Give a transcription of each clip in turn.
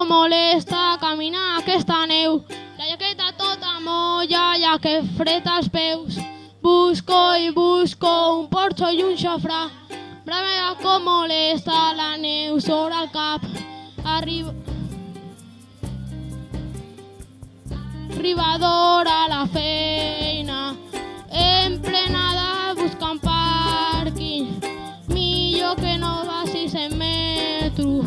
Molesta caminar aquesta neu, la jaqueta tota molla, ja que fred als peus. Busco i busco un porxo i un xafrà, mare meva com molesta la neu sobre el cap. Arribadora a la feina, emplenada buscant pàrquing, millor que no vagis en metro,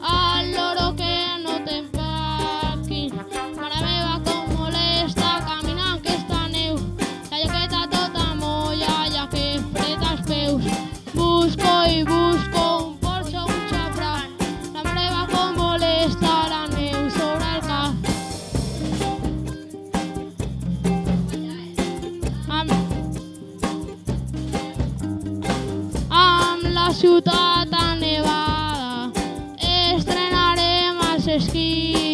al loro que no t'empaqui. Mare meva com molesta caminar aquesta neu, la jaqueta tota molla, ja que fred als peus. Busco i busco un porxo, un xafrà, la mare meva com molesta la neu sobre el cap. Amb la ciutat nevada estrenarem els esquís.